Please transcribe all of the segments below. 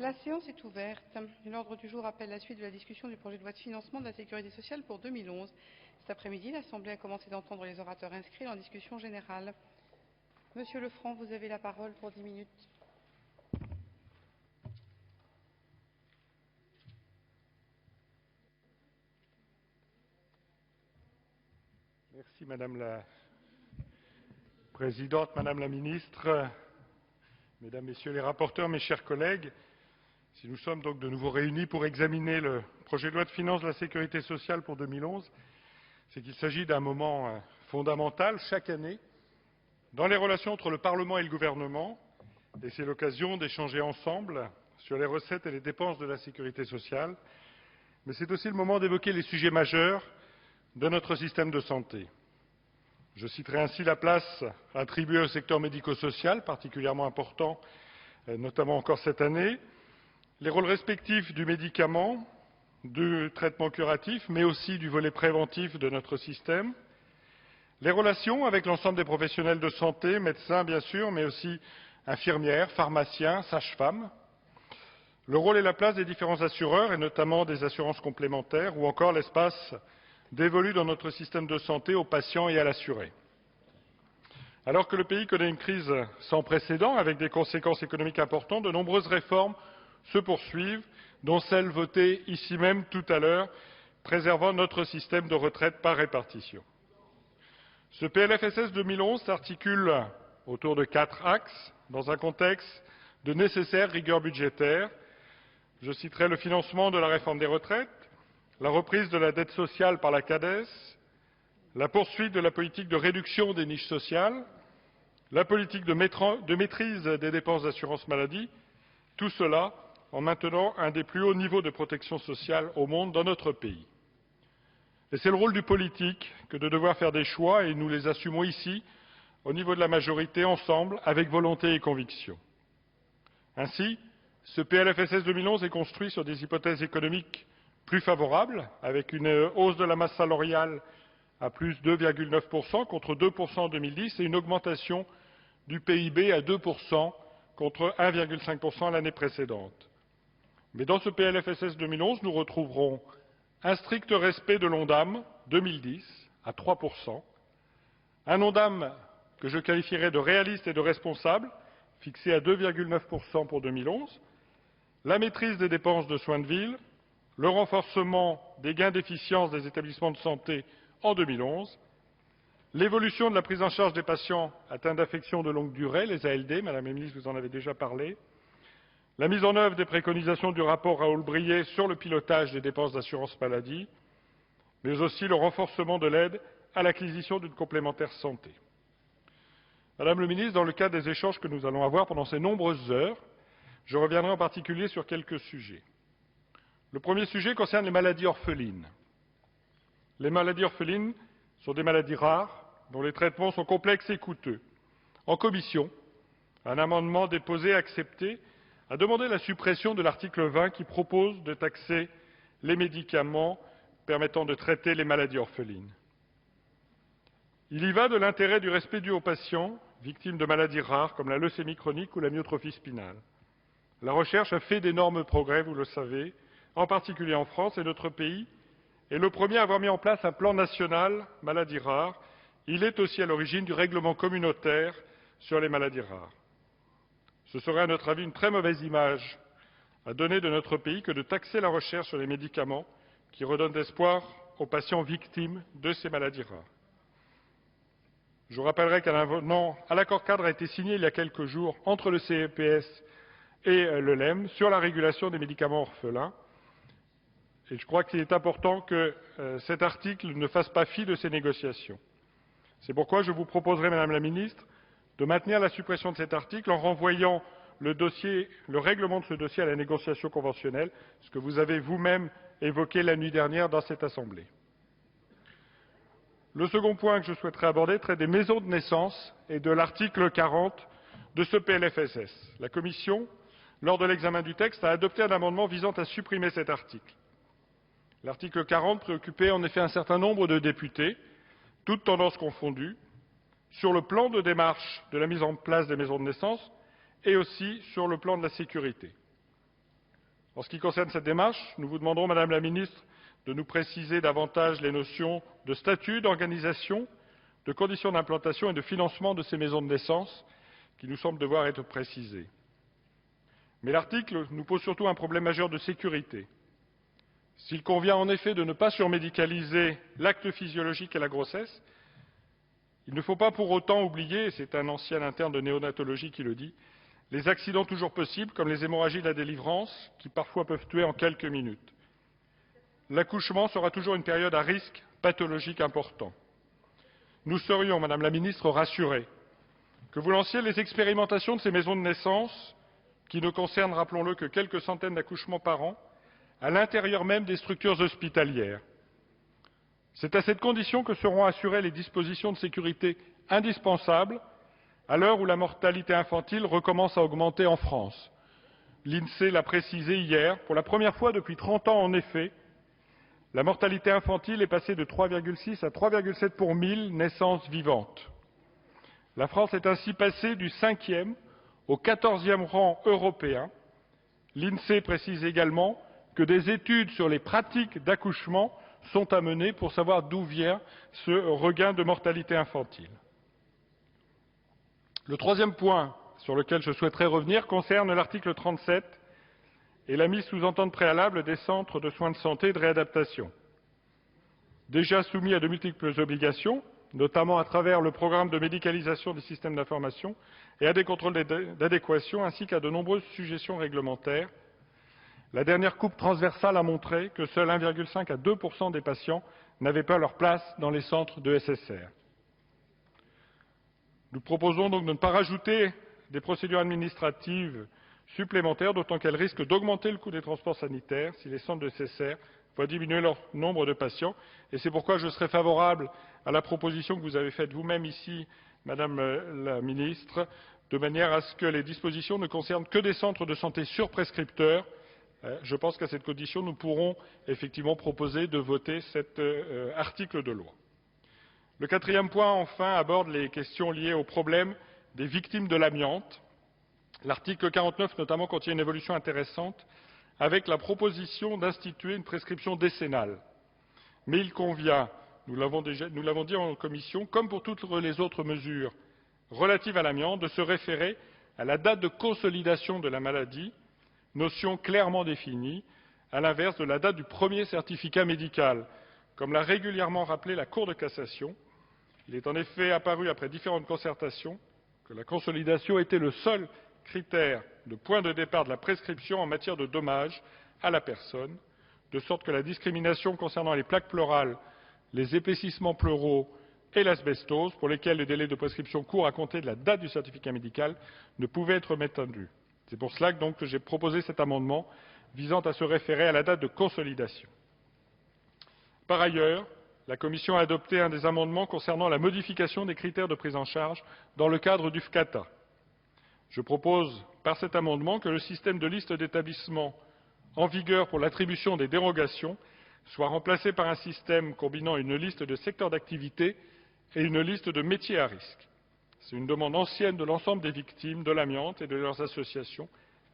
La séance est ouverte. L'ordre du jour appelle la suite de la discussion du projet de loi de financement de la sécurité sociale pour 2011. Cet après-midi, l'Assemblée a commencé d'entendre les orateurs inscrits en discussion générale. Monsieur Lefranc, vous avez la parole pour 10 minutes. Merci Madame la Présidente, Madame la Ministre, Mesdames, Messieurs les rapporteurs, mes chers collègues. Si nous sommes donc de nouveau réunis pour examiner le projet de loi de finances de la sécurité sociale pour 2011, c'est qu'il s'agit d'un moment fondamental chaque année dans les relations entre le Parlement et le gouvernement, et c'est l'occasion d'échanger ensemble sur les recettes et les dépenses de la sécurité sociale, mais c'est aussi le moment d'évoquer les sujets majeurs de notre système de santé. Je citerai ainsi la place attribuée au secteur médico-social, particulièrement important, notamment encore cette année, les rôles respectifs du médicament, du traitement curatif, mais aussi du volet préventif de notre système, les relations avec l'ensemble des professionnels de santé, médecins bien sûr, mais aussi infirmières, pharmaciens, sages-femmes, le rôle et la place des différents assureurs, et notamment des assurances complémentaires, ou encore l'espace dévolu dans notre système de santé aux patients et à l'assuré. Alors que le pays connaît une crise sans précédent, avec des conséquences économiques importantes, de nombreuses réformes se poursuivent, dont celle votée ici même tout à l'heure, préservant notre système de retraite par répartition. Ce PLFSS 2011 s'articule autour de 4 axes, dans un contexte de nécessaire rigueur budgétaire. Je citerai le financement de la réforme des retraites, la reprise de la dette sociale par la CADES, la poursuite de la politique de réduction des niches sociales, la politique de maîtrise des dépenses d'assurance maladie, tout cela en maintenant un des plus hauts niveaux de protection sociale au monde dans notre pays. Et c'est le rôle du politique que de devoir faire des choix, et nous les assumons ici, au niveau de la majorité, ensemble, avec volonté et conviction. Ainsi, ce PLFSS 2011 est construit sur des hypothèses économiques plus favorables, avec une hausse de la masse salariale à plus 2,9% contre 2% en 2010 et une augmentation du PIB à 2% contre 1,5% l'année précédente. Mais dans ce PLFSS 2011, nous retrouverons un strict respect de l'ONDAM 2010 à 3%, un ONDAM que je qualifierais de réaliste et de responsable, fixé à 2,9% pour 2011, la maîtrise des dépenses de soins de ville, le renforcement des gains d'efficience des établissements de santé en 2011, l'évolution de la prise en charge des patients atteints d'affections de longue durée, les ALD, Madame la Ministre, vous en avez déjà parlé, la mise en œuvre des préconisations du rapport Raoul-Brié sur le pilotage des dépenses d'assurance maladie, mais aussi le renforcement de l'aide à l'acquisition d'une complémentaire santé. Madame la Ministre, dans le cadre des échanges que nous allons avoir pendant ces nombreuses heures, je reviendrai en particulier sur quelques sujets. Le premier sujet concerne les maladies orphelines. Les maladies orphelines sont des maladies rares dont les traitements sont complexes et coûteux. En commission, un amendement déposé et accepté a demandé la suppression de l'article 20 qui propose de taxer les médicaments permettant de traiter les maladies orphelines. Il y va de l'intérêt du respect dû aux patients victimes de maladies rares comme la leucémie chronique ou la myotrophie spinale. La recherche a fait d'énormes progrès, vous le savez, en particulier en France, et notre pays est le premier à avoir mis en place un plan national maladies rares. Il est aussi à l'origine du règlement communautaire sur les maladies rares. Ce serait à notre avis une très mauvaise image à donner de notre pays que de taxer la recherche sur les médicaments qui redonnent espoir aux patients victimes de ces maladies rares. Je vous rappellerai qu'un avenant à l'accord cadre a été signé il y a quelques jours entre le CEPS et le LEM sur la régulation des médicaments orphelins. Et je crois qu'il est important que cet article ne fasse pas fi de ces négociations. C'est pourquoi je vous proposerai, Madame la Ministre, de maintenir la suppression de cet article en renvoyant le règlement de ce dossier à la négociation conventionnelle, ce que vous avez vous-même évoqué la nuit dernière dans cette Assemblée. Le second point que je souhaiterais aborder traite des maisons de naissance et de l'article 40 de ce PLFSS. La Commission, lors de l'examen du texte, a adopté un amendement visant à supprimer cet article. L'article 40 préoccupait en effet un certain nombre de députés, toutes tendances confondues, sur le plan de démarche de la mise en place des maisons de naissance et aussi sur le plan de la sécurité. En ce qui concerne cette démarche, nous vous demanderons, Madame la Ministre, de nous préciser davantage les notions de statut, d'organisation, de conditions d'implantation et de financement de ces maisons de naissance, qui nous semblent devoir être précisées. Mais l'article nous pose surtout un problème majeur de sécurité. S'il convient en effet de ne pas surmédicaliser l'acte physiologique et la grossesse, il ne faut pas pour autant oublier, et c'est un ancien interne de néonatologie qui le dit, les accidents toujours possibles, comme les hémorragies de la délivrance, qui parfois peuvent tuer en quelques minutes. L'accouchement sera toujours une période à risque pathologique important. Nous serions, Madame la Ministre, rassurés que vous lanciez les expérimentations de ces maisons de naissance, qui ne concernent, rappelons-le, que quelques centaines d'accouchements par an, à l'intérieur même des structures hospitalières. C'est à cette condition que seront assurées les dispositions de sécurité indispensables à l'heure où la mortalité infantile recommence à augmenter en France. L'INSEE l'a précisé hier, pour la première fois depuis 30 ans en effet, la mortalité infantile est passée de 3,6 à 3,7 pour 1000 naissances vivantes. La France est ainsi passée du 5e au 14e rang européen. L'INSEE précise également que des études sur les pratiques d'accouchement sont à mener pour savoir d'où vient ce regain de mortalité infantile. Le troisième point sur lequel je souhaiterais revenir concerne l'article 37 et la mise sous entente préalable des centres de soins de santé et de réadaptation. Déjà soumis à de multiples obligations, notamment à travers le programme de médicalisation des systèmes d'information et à des contrôles d'adéquation, ainsi qu'à de nombreuses sujétions réglementaires, la dernière coupe transversale a montré que seuls 1,5 à 2% des patients n'avaient pas leur place dans les centres de SSR. Nous proposons donc de ne pas rajouter des procédures administratives supplémentaires, d'autant qu'elles risquent d'augmenter le coût des transports sanitaires si les centres de SSR voient diminuer leur nombre de patients. Et c'est pourquoi je serai favorable à la proposition que vous avez faite vous-même ici, Madame la Ministre, de manière à ce que les dispositions ne concernent que des centres de santé sur prescripteurs. Je pense qu'à cette condition, nous pourrons effectivement proposer de voter cet article de loi. Le quatrième point, enfin, aborde les questions liées au problème des victimes de l'amiante. L'article 49, notamment, contient une évolution intéressante avec la proposition d'instituer une prescription décennale. Mais il convient, nous l'avons dit en commission, comme pour toutes les autres mesures relatives à l'amiante, de se référer à la date de consolidation de la maladie, notion clairement définie, à l'inverse de la date du premier certificat médical, comme l'a régulièrement rappelé la Cour de cassation. Il est en effet apparu, après différentes concertations, que la consolidation était le seul critère de point de départ de la prescription en matière de dommages à la personne, de sorte que la discrimination concernant les plaques pleurales, les épaississements pleuraux et l'asbestose, pour lesquels le délai de prescription court à compter de la date du certificat médical, ne pouvait être maintenu. C'est pour cela donc que j'ai proposé cet amendement visant à se référer à la date de consolidation. Par ailleurs, la Commission a adopté un des amendements concernant la modification des critères de prise en charge dans le cadre du FCATA. Je propose, par cet amendement, que le système de liste d'établissements en vigueur pour l'attribution des dérogations soit remplacé par un système combinant une liste de secteurs d'activité et une liste de métiers à risque. C'est une demande ancienne de l'ensemble des victimes de l'amiante et de leurs associations,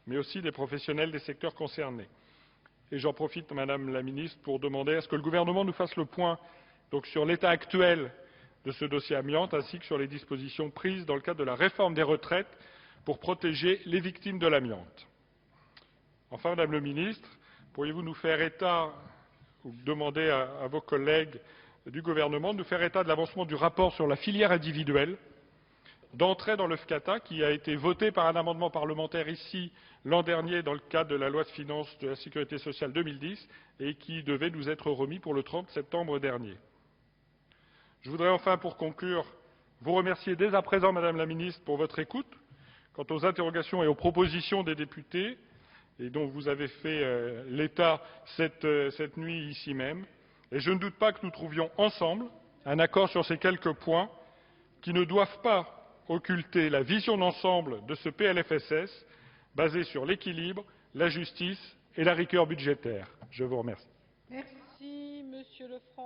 mais aussi des professionnels des secteurs concernés. Et j'en profite, Madame la Ministre, pour demander à ce que le gouvernement nous fasse le point donc, sur l'état actuel de ce dossier amiante, ainsi que sur les dispositions prises dans le cadre de la réforme des retraites pour protéger les victimes de l'amiante. Enfin, Madame le Ministre, pourriez-vous nous faire état, ou demander à vos collègues du gouvernement de nous faire état de l'avancement du rapport sur la filière individuelle d'entrée dans le FCATA, qui a été voté par un amendement parlementaire ici l'an dernier dans le cadre de la loi de finances de la Sécurité sociale 2010 et qui devait nous être remis pour le 30 septembre dernier. Je voudrais enfin, pour conclure, vous remercier dès à présent, Madame la Ministre, pour votre écoute quant aux interrogations et aux propositions des députés et dont vous avez fait l'état cette nuit ici même. Et je ne doute pas que nous trouvions ensemble un accord sur ces quelques points qui ne doivent pas occulter la vision d'ensemble de ce PLFSS basé sur l'équilibre, la justice et la rigueur budgétaire. Je vous remercie. Merci, Monsieur Lefranc.